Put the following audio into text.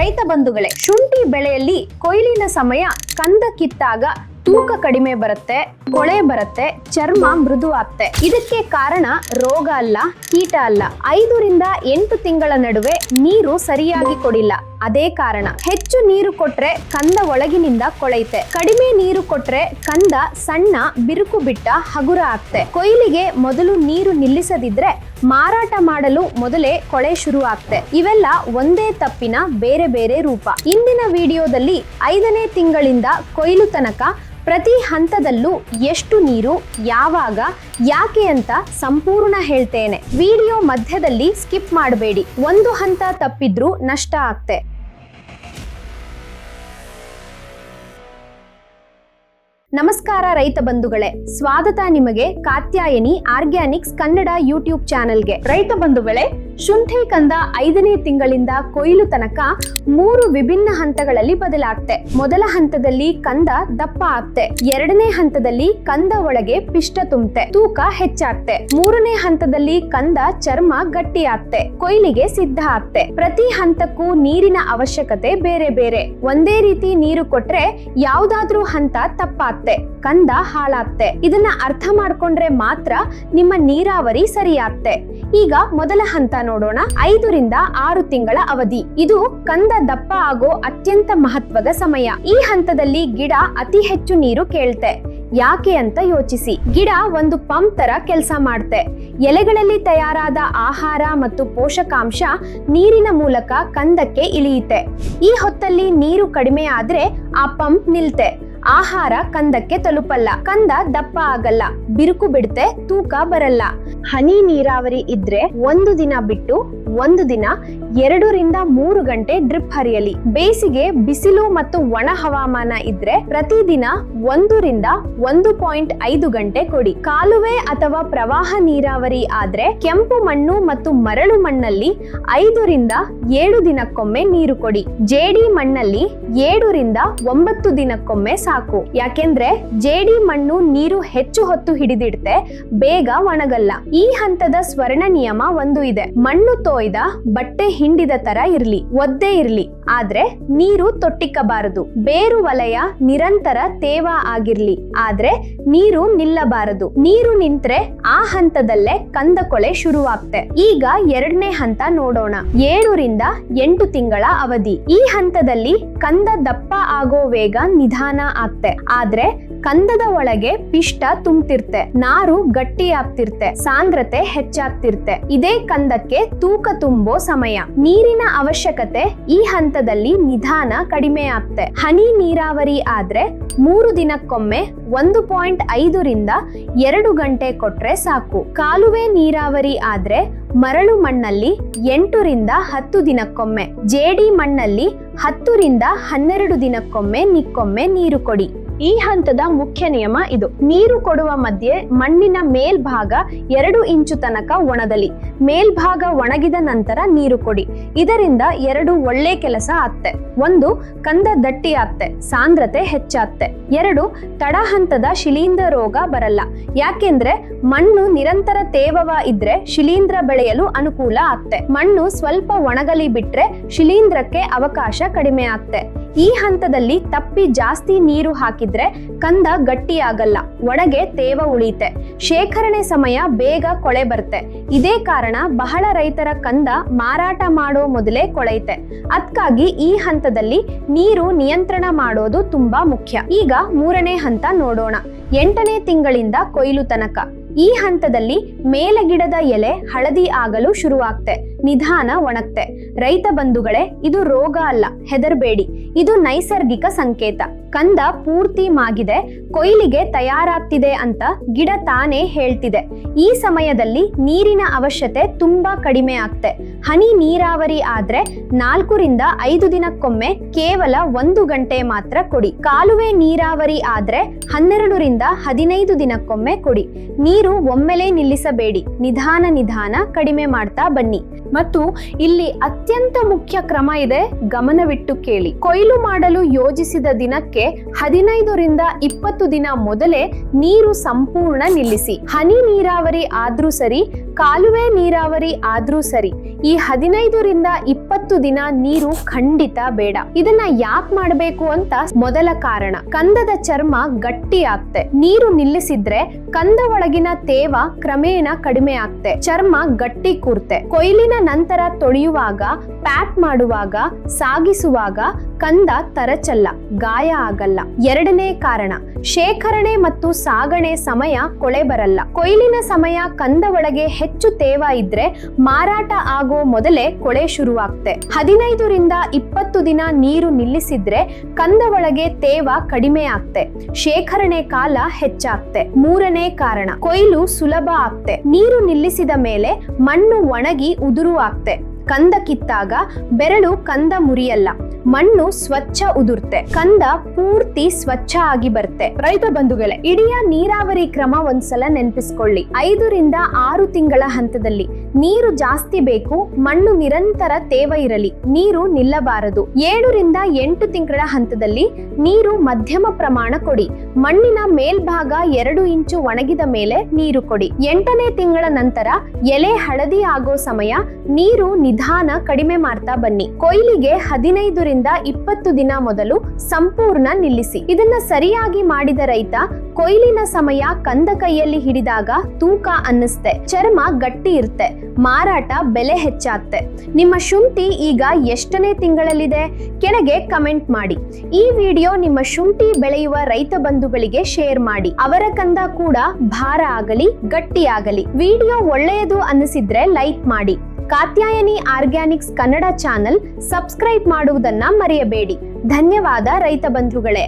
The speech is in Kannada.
ರೈತ ಬಂಧುಗಳೇ, ಶುಂಠಿ ಬೆಳೆಯಲ್ಲಿ ಕೊಯ್ಲಿನ ಸಮಯ ಕಂದ ಕಿತ್ತಾಗ ತೂಕ ಕಡಿಮೆ ಬರುತ್ತೆ, ಕೊಳೆ ಬರುತ್ತೆ, ಚರ್ಮ ಮೃದು ಆಗ್ತೆ. ಇದಕ್ಕೆ ಕಾರಣ ರೋಗ ಅಲ್ಲ, ಕೀಟ ಅಲ್ಲ. 5 ರಿಂದ 8 ತಿಂಗಳ ನಡುವೆ ನೀರು ಸರಿಯಾಗಿ ಕೊಡಿಲ್ಲ. ಅದೇ ಕಾರಣ. ಹೆಚ್ಚು ನೀರು ಕೊಟ್ರೆ ಕಂದ ಒಳಗಿನಿಂದ ಕೊಳೆಯುತ್ತೆ. ಕಡಿಮೆ ನೀರು ಕೊಟ್ರೆ ಕಂದ ಸಣ್ಣ ಬಿರುಕು ಬಿಟ್ಟ ಹಗುರ ಆಗ್ತೆ. ಕೊಯ್ಲಿಗೆ ಮೊದಲು ನೀರು ನಿಲ್ಲಿಸದಿದ್ರೆ ಮಾರಾಟ ಮಾಡಲು ಮೊದಲೇ ಕೊಳೆ ಶುರು ಆಗ್ತೆ. ಇವೆಲ್ಲ ಒಂದೇ ತಪ್ಪಿನ ಬೇರೆ ಬೇರೆ ರೂಪ. ಇಂದಿನ ವಿಡಿಯೋದಲ್ಲಿ 5ನೇ ತಿಂಗಳಿಂದ ಕೊಯ್ಲು ತನಕ ಪ್ರತಿ ಹಂತದಲ್ಲೂ ಎಷ್ಟು ನೀರು, ಯಾವಾಗ, ಯಾಕೆ ಅಂತ ಸಂಪೂರ್ಣ ಹೇಳ್ತೇನೆ. ವಿಡಿಯೋ ಮಧ್ಯದಲ್ಲಿ ಸ್ಕಿಪ್ ಮಾಡಬೇಡಿ. ಒಂದು ಹಂತ ತಪ್ಪಿದ್ರೂ ನಷ್ಟ ಆಗ್ತೆ. ನಮಸ್ಕಾರ ರೈತ ಬಂಧುಗಳೇ, ಸ್ವಾಗತ ನಿಮಗೆ ಕಾತ್ಯಾಯನಿ ಆರ್ಗ್ಯಾನಿಕ್ಸ್ ಕನ್ನಡ ಯೂಟ್ಯೂಬ್ ಚಾನೆಲ್ಗೆ. ರೈತ ಬಂಧುಗಳೇ, ಶುಂಠಿ ಕಂದ 5ನೇ ತಿಂಗಳಿಂದ ಕೊಯ್ಲು ತನಕ 3 ವಿಭಿನ್ನ ಹಂತಗಳಲ್ಲಿ ಬದಲಾಗ್ತೆ. ಮೊದಲ ಹಂತದಲ್ಲಿ ಕಂದ ದಪ್ಪ ಆಗ್ತೆ. 2ನೇ ಹಂತದಲ್ಲಿ ಕಂದ ಒಳಗೆ ಪಿಷ್ಟ ತುಂಬತೆ, ತೂಕ ಹೆಚ್ಚಾಗ್ತೆ. 3ನೇ ಹಂತದಲ್ಲಿ ಕಂದ ಚರ್ಮ ಗಟ್ಟಿ ಆಗ್ತೆ, ಕೊಯ್ಲಿಗೆ ಸಿದ್ಧ ಆಗ್ತೆ. ಪ್ರತಿ ಹಂತಕ್ಕೂ ನೀರಿನ ಅವಶ್ಯಕತೆ ಬೇರೆ ಬೇರೆ. ಒಂದೇ ರೀತಿ ನೀರು ಕೊಟ್ರೆ ಯಾವ್ದಾದ್ರೂ ಹಂತ ತಪ್ಪಾಗ್ತೆ, ಕಂದ ಹಾಳಾಗ್ತೆ. ಇದನ್ನ ಅರ್ಥ ಮಾಡ್ಕೊಂಡ್ರೆ ಮಾತ್ರ ನಿಮ್ಮ ನೀರಾವರಿ ಸರಿಯಾಗ್ತೆ. ಈಗ ಮೊದಲ ಹಂತ ನೋಡೋಣ. 5 ರಿಂದ 6 ತಿಂಗಳ ಅವಧಿ. ಇದು ಕಂದ ದಪ್ಪ ಆಗೋ ಅತ್ಯಂತ ಮಹತ್ವದ ಸಮಯ. ಈ ಹಂತದಲ್ಲಿ ಗಿಡ ಅತಿ ಹೆಚ್ಚು ನೀರು ಕೇಳ್ತೆ. ಯಾಕೆ ಅಂತ ಯೋಚಿಸಿ. ಗಿಡ ಒಂದು ಪಂಪ್ ತರ ಕೆಲಸ ಮಾಡುತ್ತೆ. ಎಲೆಗಳಲ್ಲಿ ತಯಾರಾದ ಆಹಾರ ಮತ್ತು ಪೋಷಕಾಂಶ ನೀರಿನ ಮೂಲಕ ಕಂದಕ್ಕೆ ಇಳಿಯುತ್ತೆ. ಈ ಹೊತ್ತಲ್ಲಿ ನೀರು ಕಡಿಮೆ ಆದ್ರೆ ಆ ಪಂಪ್ ನಿಲ್ತೆ. ಆಹಾರ ಕಂದಕ್ಕೆ ತಲುಪಲ್ಲ, ಕಂದ ದಪ್ಪ ಆಗಲ್ಲ, ಬಿರುಕು ಬಿಡುತ್ತೆ, ತೂಕ ಬರಲ್ಲ. ಹನಿ ನೀರಾವರಿ ಇದ್ರೆ 1 ದಿನ ಬಿಟ್ಟು 1 ದಿನ 2 ರಿಂದ 3 ಗಂಟೆ ಡ್ರಿಪ್ ಹರಿಯಲಿ. ಬೇಸಿಗೆ ಬಿಸಿಲು ಮತ್ತು ಒಣ ಹವಾಮಾನ ಇದ್ರೆ ಪ್ರತಿದಿನ 1 ರಿಂದ 1.5 ಗಂಟೆ ಕೊಡಿ. ಕಾಲುವೆ ಅಥವಾ ಪ್ರವಾಹ ನೀರಾವರಿ ಆದ್ರೆ ಕೆಂಪು ಮಣ್ಣು ಮತ್ತು ಮರಳು ಮಣ್ಣಲ್ಲಿ 5 ರಿಂದ 7 ದಿನಕ್ಕೊಮ್ಮೆ ನೀರು ಕೊಡಿ. ಜೇಡಿ ಮಣ್ಣಲ್ಲಿ 7 ರಿಂದ 9 ದಿನಕ್ಕೊಮ್ಮೆ ಸಾಕು. ಯಾಕೆಂದ್ರೆ ಜೇಡಿ ಮಣ್ಣು ನೀರು ಹೆಚ್ಚು ಹೊತ್ತು ಹಿಡಿದಿಡುತ್ತೆ, ಬೇಗ ಒಣಗಲ್ಲ. ಈ ಹಂತದ ಸ್ವರ್ಣ ನಿಯಮ ಒಂದು ಇದೆ. ಮಣ್ಣು ತೋಯ್ದ ಬಟ್ಟೆ ಹಿಂಡಿದ ತರ ಇರ್ಲಿ, ಒದ್ದೆ ಇರ್ಲಿ, ಆದ್ರೆ ನೀರು ತೊಟ್ಟಿಕ್ಕಬಾರದು. ಬೇರು ವಲಯ ನಿರಂತರ ತೇವ ಆಗಿರ್ಲಿ, ಆದ್ರೆ ನೀರು ನಿಲ್ಲಬಾರದು. ನೀರು ನಿಂತ್ರೆ ಆ ಹಂತದಲ್ಲೇ ಕಂದ ಕೊಳೆ ಶುರುವಾಗ್ತೆ. ಈಗ 2ನೇ ಹಂತ ನೋಡೋಣ. 7 ರಿಂದ 8 ತಿಂಗಳ ಅವಧಿ. ಈ ಹಂತದಲ್ಲಿ ಕಂದ ದಪ್ಪ ಆಗೋ ವೇಗ ನಿಧಾನ ಆಗ್ತೆ, ಆದ್ರೆ ಕಂದದ ಒಳಗೆ ಪಿಷ್ಟ ತುಂಬ್ತಿರ್ತೆ, ನಾರು ಗಟ್ಟಿ ಆಗ್ತಿರ್ತೆ, ಸಾಂದ್ರತೆ ಹೆಚ್ಚಾಗ್ತಿರ್ತೆ. ಇದೇ ಕಂದಕ್ಕೆ ತೂಕ ತುಂಬೋ ಸಮಯ. ನೀರಿನ ಅವಶ್ಯಕತೆ ಈ ಹಂತದಲ್ಲಿ ನಿಧಾನ ಕಡಿಮೆ ಆಗ್ತೆ. ಹನಿ ನೀರಾವರಿ ಆದ್ರೆ 3 ದಿನಕ್ಕೊಮ್ಮೆ 1.5 ರಿಂದ 2 ಗಂಟೆ ಕೊಟ್ರೆ ಸಾಕು. ಕಾಲುವೆ ನೀರಾವರಿ ಆದ್ರೆ ಮರಳು ಮಣ್ಣಲ್ಲಿ 8 ರಿಂದ 10 ದಿನಕ್ಕೊಮ್ಮೆ, ಜೇಡಿ ಮಣ್ಣಲ್ಲಿ 10 ರಿಂದ 12 ದಿನಕ್ಕೊಮ್ಮೆ ನಿಕ್ಕೊಮ್ಮೆ ನೀರು ಕೊಡಿ. ಈ ಹಂತದ ಮುಖ್ಯ ನಿಯಮ ಇದು. ನೀರು ಕೊಡುವ ಮಧ್ಯೆ ಮಣ್ಣಿನ ಮೇಲ್ಭಾಗ 2 ಇಂಚು ತನಕ ಒಣಗಲಿ. ಮೇಲ್ಭಾಗ ಒಣಗಿದ ನಂತರ ನೀರು ಕೊಡಿ. ಇದರಿಂದ 2 ಒಳ್ಳೆ ಕೆಲಸ ಆಗ್ತೆ. 1, ಕಂದ ದಟ್ಟಿ ಆಗ್ತೆ, ಸಾಂದ್ರತೆ ಹೆಚ್ಚಾಗ್ತೆ. 2, ತಡ ಹಂತದ ಶಿಲೀಂಧ್ರ ರೋಗ ಬರಲ್ಲ. ಯಾಕೆಂದ್ರೆ ಮಣ್ಣು ನಿರಂತರ ತೇವವ ಇದ್ರೆ ಶಿಲೀಂಧ್ರ ಬೆಳೆಯಲು ಅನುಕೂಲ ಆಗ್ತೆ. ಮಣ್ಣು ಸ್ವಲ್ಪ ಒಣಗಲಿ ಬಿಟ್ರೆ ಶಿಲೀಂಧ್ರಕ್ಕೆ ಅವಕಾಶ ಕಡಿಮೆ ಆಗ್ತೆ. ಈ ಹಂತದಲ್ಲಿ ತಪ್ಪಿ ಜಾಸ್ತಿ ನೀರು ಹಾಕಿದ್ರೆ ಕಂದ ಗಟ್ಟಿಯಾಗಲ್ಲ, ಒಳಗೆ ತೇವ ಉಳಿಯುತ್ತೆ. ಶೇಖರಣೆ ಸಮಯ ಬೇಗ ಕೊಳೆ ಬರುತ್ತೆ. ಇದೇ ಕಾರಣ ಬಹಳ ರೈತರ ಕಂದ ಮಾರಾಟ ಮಾಡೋ ಮೊದಲೇ ಕೊಳೆಯುತ್ತೆ. ಅದಕ್ಕಾಗಿ ಈ ಹಂತದಲ್ಲಿ ನೀರು ನಿಯಂತ್ರಣ ಮಾಡೋದು ತುಂಬಾ ಮುಖ್ಯ. ಈಗ 3ನೇ ಹಂತ ನೋಡೋಣ. 8ನೇ ತಿಂಗಳಿಂದ ಕೊಯ್ಲು ತನಕ. ಈ ಹಂತದಲ್ಲಿ ಮೇಲಗಿಡದ ಎಲೆ ಹಳದಿ ಆಗಲು ಶುರುವಾಗ್ತೆ, ನಿಧಾನ ಒಣಗ್ತೆ. ರೈತ ಬಂಧುಗಳೇ, ಇದು ರೋಗ ಅಲ್ಲ, ಹೆದರ್ಬೇಡಿ. ಇದು ನೈಸರ್ಗಿಕ ಸಂಕೇತ. ಕಂದ ಪೂರ್ತಿ ಮಾಗಿದೆ, ಕೊಯ್ಲಿಗೆ ತಯಾರಾಗ್ತಿದೆ ಅಂತ ಗಿಡ ತಾನೇ ಹೇಳ್ತಿದೆ. ಈ ಸಮಯದಲ್ಲಿ ನೀರಿನ ಅವಶ್ಯಕತೆ ತುಂಬಾ ಕಡಿಮೆ ಆಗ್ತೆ. ಹನಿ ನೀರಾವರಿ ಆದ್ರೆ 4 ರಿಂದ 5 ದಿನಕ್ಕೊಮ್ಮೆ ಕೇವಲ 1 ಗಂಟೆ ಮಾತ್ರ ಕೊಡಿ. ಕಾಲುವೆ ನೀರಾವರಿ ಆದ್ರೆ 12 ರಿಂದ 15 ದಿನಕ್ಕೊಮ್ಮೆ ಕೊಡಿ. ನೀರು ಒಮ್ಮೆಲೆ ನಿಲ್ಲಿಸಬೇಡಿ, ನಿಧಾನ ಕಡಿಮೆ ಮಾಡ್ತಾ ಬನ್ನಿ. ಮತ್ತು ಇಲ್ಲಿ ಅತ್ಯಂತ ಮುಖ್ಯ ಕ್ರಮ ಇದೆ, ಗಮನವಿಟ್ಟು ಕೇಳಿ. ಕೊಯ್ಲು ಮಾಡಲು ಯೋಜಿಸಿದ ದಿನಕ್ಕೆ 15 ರಿಂದ 20 ದಿನ ಮೊದಲೇ ನೀರು ಸಂಪೂರ್ಣ ನಿಲ್ಲಿಸಿ. ಹನಿ ನೀರಾವರಿ ಆದ್ರೂ ಸರಿ, ಕಾಲುವೆ ನೀರಾವರಿ ಆದ್ರೂ ಸರಿ, ಈ 15ರಿಂದ 20 ದಿನ ನೀರು ಖಂಡಿತ ಬೇಡ. ಇದನ್ನ ಯಾಕೆ ಮಾಡಬೇಕು ಅಂತ ಮೊದಲ ಕಾರಣ, ಕಂದದ ಚರ್ಮ ಗಟ್ಟಿ ಆಗ್ತೆ. ನೀರು ನಿಲ್ಲಿಸಿದ್ರೆ ಕಂದ ಒಳಗಿನ ತೇವ ಕ್ರಮೇಣ ಕಡಿಮೆ ಆಗ್ತೆ, ಚರ್ಮ ಗಟ್ಟಿ ಕೂರ್ತೆ. ಕೊಯ್ಲಿನ ನಂತರ ತೊಳೆಯುವಾಗ, ಪ್ಯಾಕ್ ಮಾಡುವಾಗ, ಸಾಗಿಸುವಾಗ ಕಂದ ತರಚಲ್ಲ, ಗಾಯ ಆಗಲ್ಲ. ಎರಡನೇ ಕಾರಣ, ಶೇಖರಣೆ ಮತ್ತು ಸಾಗಣೆ ಸಮಯ ಕೊಳೆ ಬರಲ್ಲ. ಕೊಯ್ಲಿನ ಸಮಯ ಕಂದ ಒಳಗೆ ಹೆಚ್ಚು ತೇವ ಇದ್ರೆ ಮಾರಾಟ ಆಗೋ ಮೊದಲೇ ಕೊಳೆ ಶುರುವಾಗ್ತೆ. 15ರಿಂದ 20 ದಿನ ನೀರು ನಿಲ್ಲಿಸಿದ್ರೆ ಕಂದ ಒಳಗೆ ತೇವ ಕಡಿಮೆ ಆಗ್ತೆ, ಶೇಖರಣೆ ಕಾಲ ಹೆಚ್ಚಾಗ್ತೆ. ಮೂರನೇ ಕಾರಣ, ಕೊಯ್ಲು ಸುಲಭ ಆಗ್ತೆ. ನೀರು ನಿಲ್ಲಿಸಿದ ಮೇಲೆ ಮಣ್ಣು ಒಣಗಿ ಉದುರು ಆಗ್ತೆ. ಕಂದ ಕಿತ್ತಾಗ ಬೆರಳು ಕಂದ ಮುರಿಯಲ್ಲ, ಮಣ್ಣು ಸ್ವಚ್ಛ ಉದುರ್ತೆ, ಕಂದ ಪೂರ್ತಿ ಸ್ವಚ್ಛ ಆಗಿ ಬರ್ತೆ. ರೈತ ಬಂಧುಗಳೇ, ಇಡೀ ನೀರಾವರಿ ಕ್ರಮ ಒಂದ್ಸಲ ನೆನಪಿಸ್ಕೊಳ್ಳಿ. 5ರಿಂದ 6 ತಿಂಗಳ ಹಂತದಲ್ಲಿ ನೀರು ಜಾಸ್ತಿ ಬೇಕು, ಮಣ್ಣು ನಿರಂತರ ತೇವ ಇರಲಿ, ನೀರು ನಿಲ್ಲಬಾರದು. 7ರಿಂದ 8 ತಿಂಗಳ ಹಂತದಲ್ಲಿ ನೀರು ಮಧ್ಯಮ ಪ್ರಮಾಣ ಕೊಡಿ, ಮಣ್ಣಿನ ಮೇಲ್ಭಾಗ 2 ಇಂಚು ಒಣಗಿದ ಮೇಲೆ ನೀರು ಕೊಡಿ. 8ನೇ ತಿಂಗಳ ನಂತರ ಎಲೆ ಹಳದಿ ಆಗೋ ಸಮಯ ನೀರು ನಿಧಾನ ಕಡಿಮೆ ಮಾಡ್ತಾ ಬನ್ನಿ. ಕೊಯ್ಲಿಗೆ 15ರಿಂದ 20 ದಿನ ಮೊದಲು ಸಂಪೂರ್ಣ ನಿಲ್ಲಿಸಿ. ಇದನ್ನ ಸರಿಯಾಗಿ ಮಾಡಿದ ರೈತ ಕೊಯ್ಲಿನ ಸಮಯ ಕಂದ ಕೈಯಲ್ಲಿ ಹಿಡಿದಾಗ ತೂಕ ಅನ್ನಿಸ್ತೆ, ಚರ್ಮ ಗಟ್ಟಿ ಇರುತ್ತೆ, ಮಾರಾಟ ಬೆಲೆ ಹೆಚ್ಚಾಗ್ತೆ. ನಿಮ್ಮ ಶುಂಠಿ ಈಗ ಎಷ್ಟನೇ ತಿಂಗಳಲ್ಲಿದೆ? ಕೆಳಗೆ ಕಮೆಂಟ್ ಮಾಡಿ. ಈ ವಿಡಿಯೋ ನಿಮ್ಮ ಶುಂಠಿ ಬೆಳೆಯುವ ರೈತ ಬಂಧುಗಳಿಗೆ ಶೇರ್ ಮಾಡಿ. ಅವರ ಕಂದ ಕೂಡ ಭಾರ ಆಗಲಿ, ಗಟ್ಟಿಯಾಗಲಿ. ವಿಡಿಯೋ ಒಳ್ಳೆಯದು ಅನ್ನಿಸಿದ್ರೆ ಲೈಕ್ ಮಾಡಿ. Katyayani organics Kannada channel subscribe ಮಾಡುವುದನ್ನ ಮರೆಯಬೇಡಿ. ಧನ್ಯವಾದ ರೈತ ಬಂಧುಗಳೇ.